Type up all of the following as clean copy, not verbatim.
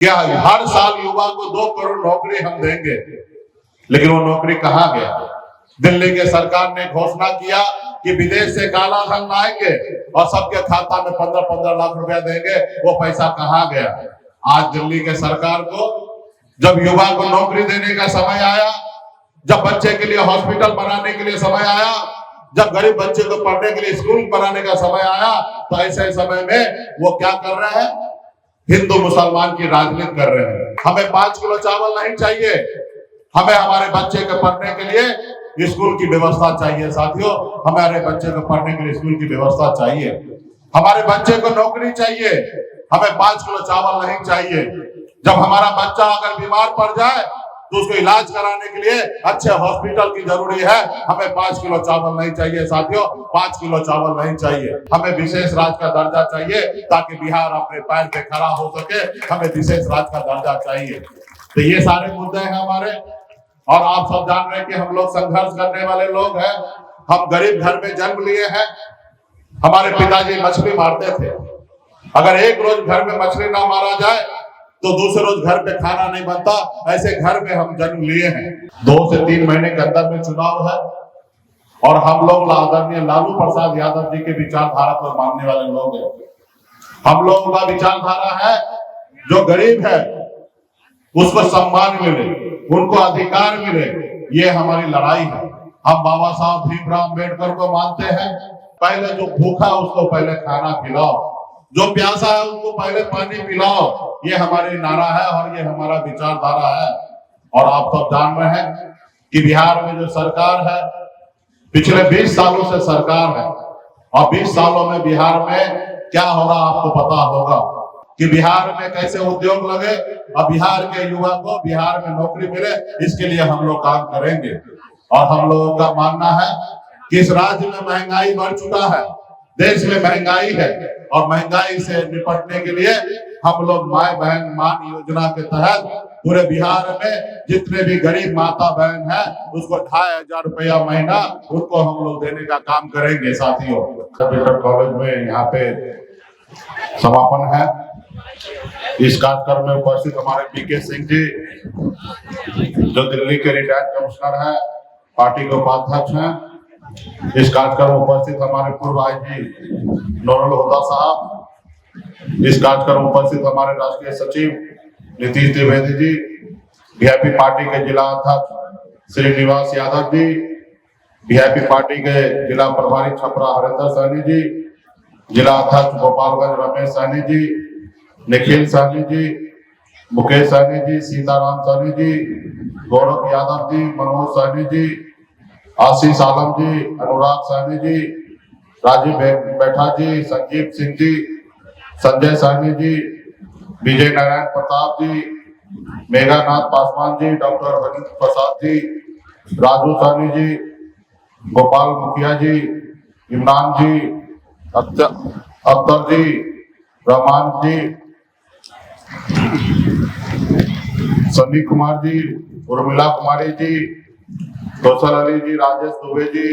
क्या हर साल युवा को 2 करोड़ नौकरी हम देंगे, लेकिन वो नौकरी कहाँ गया? दिल्ली के सरकार ने घोषणा किया कि विदेश से काला धन लाएंगे और सबके खाता में 15-15 लाख रुपया देंगे। वो पैसा कहाँ गया? आज दिल्ली के सरकार को जब युवा को नौकरी देने का समय आया, जब बच्चे के लिए हॉस्पिटल बनाने के लिए समय आया, जब गरीब बच्चे को पढ़ने के लिए स्कूल बनाने का समय आया, तो ऐसे समय में वो क्या कर रहे हैं? हिंदू मुसलमान की राजनीति कर रहे हैं। हमें 5 किलो चावल नहीं चाहिए, हमें हमारे बच्चे के पढ़ने के लिए स्कूल की व्यवस्था चाहिए। साथियों, हमारे बच्चे को पढ़ने के लिए स्कूल की व्यवस्था चाहिए, हमारे बच्चे को नौकरी चाहिए, हमें 5 किलो चावल नहीं चाहिए। जब हमारा बच्चा अगर बीमार पड़ जाए तो उसको इलाज कराने के लिए अच्छे हॉस्पिटल की जरूरी है, हमें 5 किलो चावल नहीं चाहिए। साथियों, 5 किलो चावल नहीं चाहिए, हमें विशेष राज्य का दर्जा चाहिए ताकि बिहार अपने पैर पे खड़ा हो सके। हमें विशेष राज्य का दर्जा चाहिए। तो ये सारे मुद्दे हैं हमारे, और आप सब जान रहे हैं कि हम लोग संघर्ष करने वाले लोग हैं। हम गरीब घर में जन्म लिए हैं। हमारे पिताजी मछली मारते थे। अगर एक रोज घर में मछली ना मारा जाए तो दूसरे रोज घर पे खाना नहीं बनता। ऐसे घर में हम जन्म लिए हैं। 2 से 3 महीने के अंदर में चुनाव है, और हम लोग आदरणीय लालू प्रसाद यादव जी के विचारधारा पर मानने वाले लोग हैं। हम लोगों का विचारधारा है, जो गरीब है उसको सम्मान मिले, उनको अधिकार मिले, ये हमारी लड़ाई है। हम बाबा साहब भीमराव अम्बेडकर को मानते हैं। पहले जो भूखा उसको पहले खाना खिलाओ, जो प्यासा है उसको पहले पानी पिलाओ, ये हमारी नारा है और ये हमारा विचारधारा है। और आप सब जान रहे हैं कि बिहार में जो सरकार है, पिछले 20 सालों से सरकार है, और 20 सालों में बिहार में क्या हो रहा आपको पता होगा कि बिहार में कैसे उद्योग लगे और बिहार के युवा को बिहार में नौकरी मिले। इसके लिए हम लोग काम करेंगे। और हम लोगों का मानना है कि इस राज्य में महंगाई बढ़ चुका है, देश में महंगाई है, और महंगाई से निपटने के लिए हम लोग माय बहन मान योजना के तहत पूरे बिहार में जितने भी गरीब माता बहन है उसको 2500 रुपया महीना उनको हम लोग देने का काम करेंगे। साथियों, कॉलेज में यहाँ पे समापन है। इस कार्यक्रम में उपस्थित हमारे पीके सिंह जी, जो दिल्ली के रिटायर्ड कमिश्नर हैं, पार्टी के उपाध्यक्ष हैं। इस कार्यक्रम में उपस्थित हमारे पूर्व आईजी नूरुल हुदा साहब। इस कार्यक्रम में उपस्थित हमारे राष्ट्रीय सचिव नीतीश द्विवेदी जी, वीआईपी पार्टी के जिला अध्यक्ष श्रीनिवास यादव जी, वीआईपी पार्टी के जिला प्रभारी छपरा हरिंदर सहनी जी, जिला अध्यक्ष गोपालगंज रमेश सहनी जी, निखिल सहनी जी, मुकेश सहनी जी, सीताराम सहनी जी, गौरव यादव जी, मनोज सहनी जी, आशीष आलम जी, अनुराग सहनी जी, राजीव बैठा जी, संजीव सिंह जी, संजय सहनी जी, विजय नारायण प्रताप जी, मेघानाथ पासवान जी, डॉक्टर हरीश प्रसाद जी, राजू सहनी जी, गोपाल मुखिया जी, इमरान जी, अख्तर जी, रहमान जी, सनी कुमार जी, उर्मिला कुमारी जी, कौशल अली जी, राजेश दुबे जी,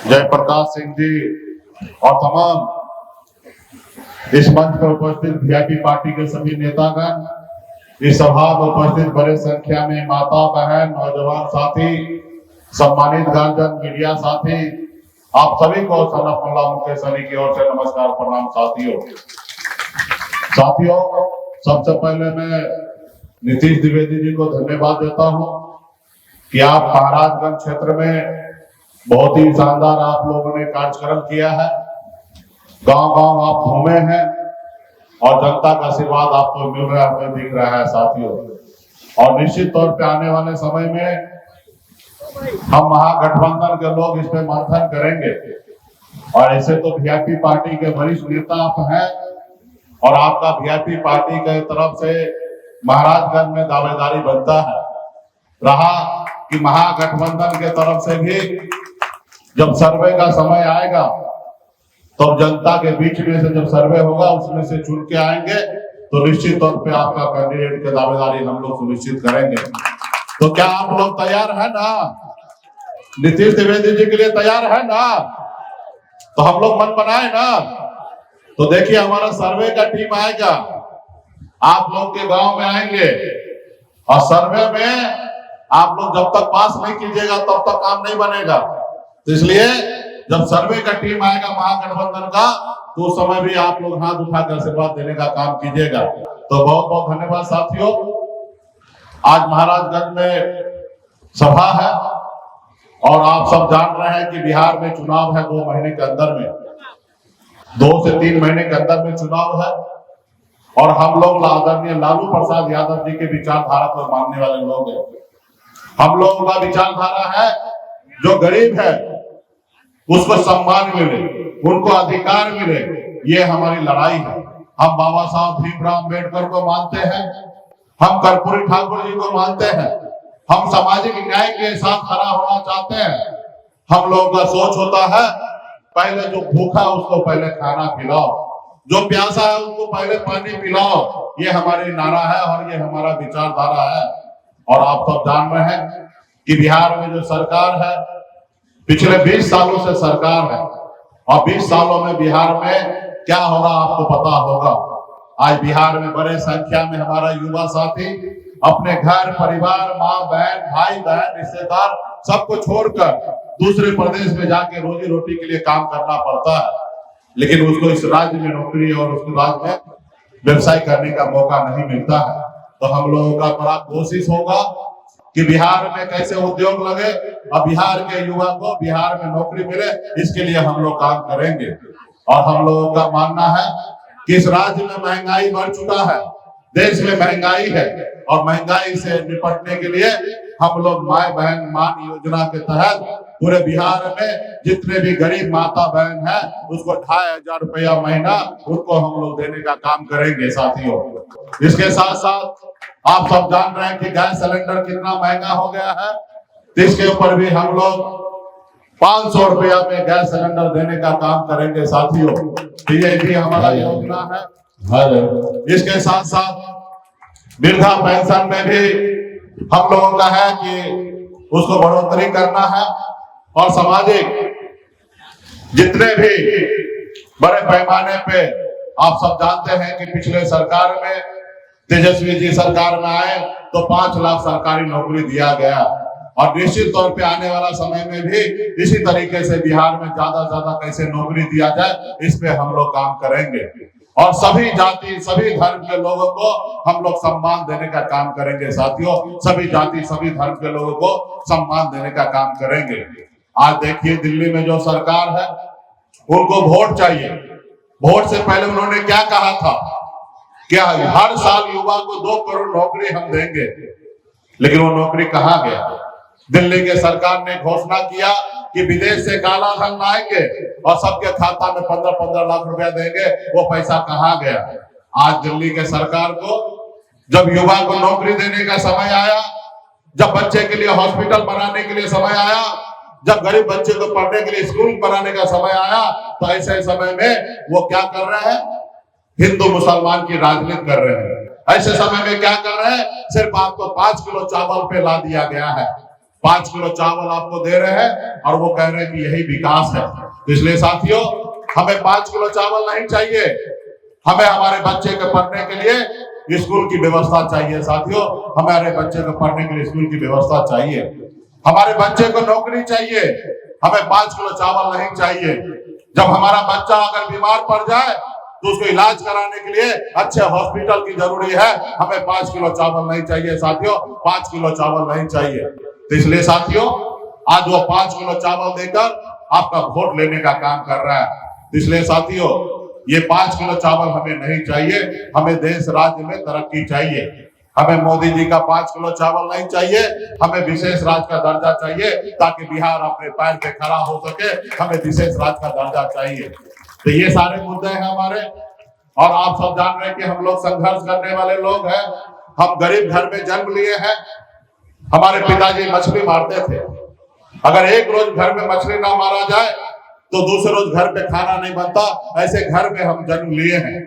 जयप्रकाश सिंह जी, और तमाम इस मंच पर उपस्थित वीआईपी पार्टी के सभी नेतागण, इस सभा में उपस्थित बड़े संख्या में माता बहन, नौजवान साथी, सम्मानित गार्जियन, मीडिया साथी, आप सभी को सनफ मोहल्ला मुकेश अली की ओर से नमस्कार प्रणाम। साथियों, सबसे पहले मैं नीतीश द्विवेदी जी को धन्यवाद देता हूं कि आप महाराजगंज क्षेत्र में बहुत ही शानदार आप लोगों ने कार्यक्रम किया है। गांव-गांव आप घूमे हैं और जनता का आशीर्वाद आपको मिल रहा है, दिख रहा है साथियों। और निश्चित तौर पे आने वाले समय में हम महागठबंधन के लोग इस पे मंथन करेंगे। और ऐसे तो वीआईपी पार्टी के वरिष्ठ नेता आप हैं, और आपका वीआईपी पार्टी के तरफ से महाराजगंज में दावेदारी बनता है रहा कि महागठबंधन के तरफ से भी जब सर्वे का समय आएगा तो जनता के बीच में से जब सर्वे होगा उसमें से चुन के आएंगे, तो निश्चित तौर पे आपका कैंडिडेट की दावेदारी हम लोग सुनिश्चित करेंगे। तो क्या आप लोग तैयार है ना? नीतीश द्विवेदी जी के लिए तैयार है ना? तो हम लोग मन बनाए ना? तो देखिए, हमारा सर्वे का टीम आएगा आप लोग के गांव में आएंगे और सर्वे में आप लोग जब तक पास नहीं कीजिएगा तब तक काम नहीं बनेगा। तो इसलिए जब सर्वे का टीम आएगा महागठबंधन का, तो उस समय भी आप लोग हाथ उठाकर आशीर्वाद देने का काम कीजिएगा। तो बहुत बहुत धन्यवाद साथियों। आज महाराजगंज में सभा है और आप सब जान रहे हैं कि बिहार में चुनाव है 2 महीने के अंदर में, 2 से 3 महीने के अंदर में चुनाव है। और हम लोग आदरणीय लालू प्रसाद यादव जी के विचारधारा को मानने वाले लोग हैं। हम लोगों का विचारधारा है जो गरीब है उसको सम्मान मिले, उनको अधिकार मिले, ये हमारी लड़ाई है। हम बाबा साहब भीमराव अम्बेडकर को मानते हैं, हम कर्पूरी ठाकुर जी को मानते हैं, हम सामाजिक न्याय के साथ खड़ा होना चाहते हैं। हम लोगों का सोच होता है पहले जो भूखा उसको पहले खाना खिलाओ, जो प्यासा है उसको पहले पानी पिलाओ। ये हमारी नारा है और ये हमारा विचारधारा है। और आप सब जान रहे हैं कि बिहार में जो सरकार है, पिछले 20 सालों से सरकार है और 20 सालों में बिहार में क्या हो रहा आपको पता होगा। आज बिहार में बड़े संख्या में हमारा युवा साथी अपने घर परिवार, माँ बहन, भाई बहन, रिश्तेदार सबको छोड़कर दूसरे प्रदेश में जाके रोजी रोटी के लिए काम करना पड़ता है, लेकिन उसको इस राज्य में नौकरी और उसके राज्य में व्यवसाय करने का मौका नहीं मिलता है। तो हम लोगों का बड़ा कोशिश होगा कि बिहार में कैसे उद्योग लगे और बिहार के युवा को बिहार में नौकरी मिले, इसके लिए हम लोग काम करेंगे। और हम लोगों का मानना है कि इस राज्य में महंगाई बढ़ चुका है, देश में महंगाई है और महंगाई से निपटने के लिए हम लोग माय बहन मान योजना के तहत पूरे बिहार में जितने भी गरीब माता बहन है उसको 2500 रुपया महीना उनको हम लोग देने का काम करेंगे साथियों। इसके साथ साथ आप सब जान रहे हैं कि गैस सिलेंडर कितना महंगा हो गया है, तो इसके ऊपर भी हम लोग 500 रुपया में गैस सिलेंडर देने का काम करेंगे साथियों। ये भी हमारा योजना है। इसके साथ साथ वृद्धा पेंशन में भी हम लोगों का है कि उसको बढ़ोतरी करना है। और सामाजिक जितने भी बड़े पैमाने पे आप सब जानते हैं कि पिछले सरकार में तेजस्वी जी सरकार में आए तो 5 लाख सरकारी नौकरी दिया गया और निश्चित तौर पे आने वाला समय में भी इसी तरीके से बिहार में ज्यादा कैसे नौकरी दिया जाए, इस पे हम लोग काम करेंगे। और सभी जाति सभी धर्म के लोगों को हम लोग सम्मान देने का काम करेंगे साथियों। सभी जाति सभी धर्म के लोगों को सम्मान देने का काम करेंगे। आज देखिए दिल्ली में जो सरकार है उनको वोट चाहिए। वोट से पहले उन्होंने क्या कहा था, क्या हर साल युवा को 2 करोड़ नौकरी हम देंगे, लेकिन वो नौकरी कहाँ गया। दिल्ली के सरकार ने घोषणा किया कि विदेश से काला धन लाएंगे और सबके खाता में 15-15 लाख रुपया देंगे, वो पैसा कहाँ गया। आज दिल्ली के सरकार को जब युवा को नौकरी देने का समय आया, जब बच्चे के लिए हॉस्पिटल बनाने के लिए समय आया, जब गरीब बच्चे को पढ़ने के लिए स्कूल बनाने का समय आया, तो ऐसे समय में वो क्या कर रहे हैं, हिंदू मुसलमान की राजनीति कर रहे हैं। ऐसे समय में क्या कर रहे हैं, सिर्फ आपको 5 किलो चावल पे ला दिया गया है। 5 किलो चावल आपको दे रहे हैं और वो कह रहे हैं कि यही विकास है। इसलिए साथियों हमें 5 किलो चावल नहीं चाहिए, हमें हमारे बच्चे के पढ़ने के लिए स्कूल की व्यवस्था चाहिए साथियों। हमारे बच्चे को पढ़ने के लिए स्कूल की व्यवस्था चाहिए, हमारे बच्चे को नौकरी चाहिए, हमें 5 किलो चावल नहीं चाहिए। जब हमारा बच्चा अगर बीमार पड़ जाए तो उसको इलाज कराने के लिए अच्छे हॉस्पिटल की जरूरी है, हमें 5 किलो चावल नहीं चाहिए साथियों, 5 किलो चावल नहीं चाहिए। तो इसलिए साथियों आज वो 5 किलो चावल देकर आपका वोट लेने का काम कर रहा है। इसलिए साथियों ये 5 किलो चावल हमें नहीं चाहिए, हमें देश राज्य में तरक्की चाहिए। हमें मोदी जी का 5 किलो चावल नहीं चाहिए, हमें विशेष राज्य का दर्जा चाहिए ताकि बिहार अपने पैर पे खड़ा हो सके। हमें विशेष राज्य का दर्जा चाहिए। तो ये सारे मुद्दे हैं हमारे। और आप सब जान रहे हैं कि हम लोग संघर्ष करने वाले लोग हैं। हम गरीब घर में जन्म लिए हैं। हमारे पिताजी मछली मारते थे। अगर एक रोज घर में मछली ना मारा जाए तो दूसरे रोज घर पे खाना नहीं बनता। ऐसे घर में हम जन्म लिए हैं।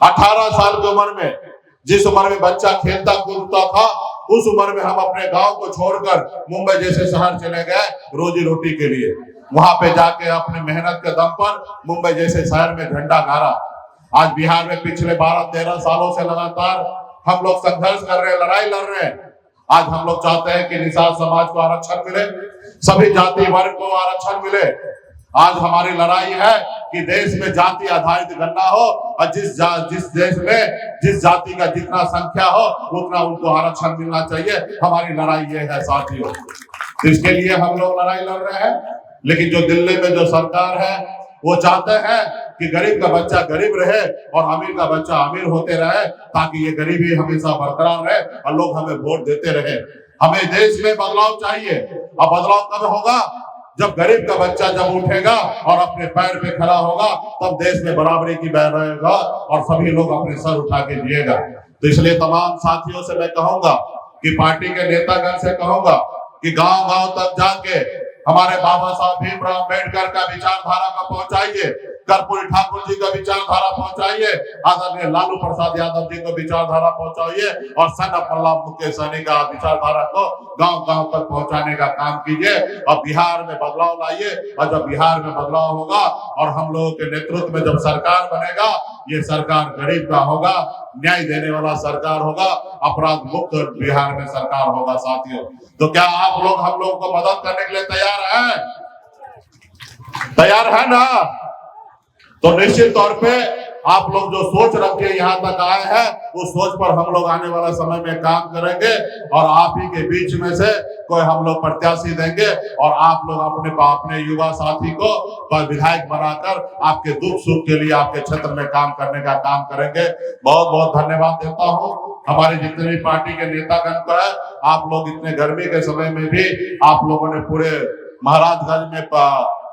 18 साल की उम्र में, जिस उम्र में बच्चा खेलता कूदता था, उस उम्र में हम अपने गांव को छोड़कर मुंबई जैसे शहर चले गए रोजी रोटी के लिए। वहां पे जाके अपने मेहनत के दम पर मुंबई जैसे शहर में झंडा गाड़ा। आज बिहार में पिछले 12-13 सालों से लगातार हम लोग संघर्ष कर रहे हैं, लड़ाई लड़ रहे हैं। आज हम लोग चाहते हैं कि निषाद समाज को आरक्षण मिले, सभी जाति वर्ग को आरक्षण मिले। आज हमारी लड़ाई है कि देश में जाति आधारित गणना हो और जिस देश में जिस जाति का जितना संख्या हो उतना उनको आरक्षण मिलना चाहिए। हमारी लड़ाई ये है साथियों, तो इसके लिए हम लोग लड़ाई लड़ रहे हैं। लेकिन जो दिल्ली में जो सरकार है वो चाहते हैं कि गरीब का बच्चा गरीब रहे और अमीर का बच्चा अमीर होते रहे, ताकि ये गरीबी हमेशा बरकरार रहे और लोग हमें वोट देते रहे। हमें देश में बदलाव चाहिए। अब बदलाव कब होगा? जब गरीब का बच्चा जब उठेगा और अपने पैर पे खड़ा होगा, तब देश में बराबरी की बह रहेगा और सभी लोग अपने सर उठा के जिएगा। तो इसलिए तमाम साथियों से मैं कहूंगा कि पार्टी के नेतागण से कहूंगा कि गांव-गांव तक जाके हमारे बाबा साहब भीमराव अम्बेडकर का विचारधारा को पहुंचाइए, कर्पूरी ठाकुर जी का विचारधारा पहुंचाइए, आदरणीय लालू प्रसाद यादव जी को विचारधारा पहुंचाइए और सन ऑफ प्रहलाद मुकेश सहनी का विचारधारा को गांव-गांव तक पहुंचाने का काम कीजिए और बिहार में बदलाव लाइए। और जब बिहार में बदलाव होगा और हम लोगों के नेतृत्व में जब सरकार बनेगा, ये सरकार गरीब का होगा, न्याय देने वाला सरकार होगा, अपराध मुक्त बिहार में सरकार होगा साथियों। तो क्या आप लोग हम लोग को मदद करने के लिए तैयार हैं? तैयार है ना? तो निश्चित तौर पे आप लोग जो सोच रख के यहाँ तक आए हैं, उस सोच पर हम लोग आने वाला समय में काम करेंगे और आप ही के बीच में से कोई हम लोग प्रत्याशी देंगे और आप लोग अपने युवा साथी को विधायक बनाकर आपके दुख सुख के लिए आपके क्षेत्र में काम करने का काम करेंगे। बहुत बहुत धन्यवाद देता हूँ हमारे जितने भी पार्टी के नेतागण को है। आप लोग इतने गर्मी के समय में भी आप लोगों ने पूरे महाराजगंज में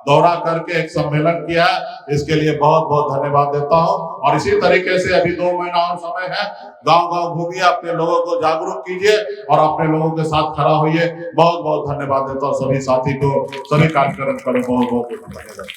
दौरा करके एक सम्मेलन किया है, इसके लिए बहुत बहुत धन्यवाद देता हूं। और इसी तरीके से अभी 2 महीना और समय है, गांव-गांव घूमिए, अपने लोगों को जागरूक कीजिए और अपने लोगों के साथ खड़ा होइए। बहुत बहुत धन्यवाद देता हूं सभी साथी को, सभी कार्यक्रम करें। बहुत बहुत धन्यवाद।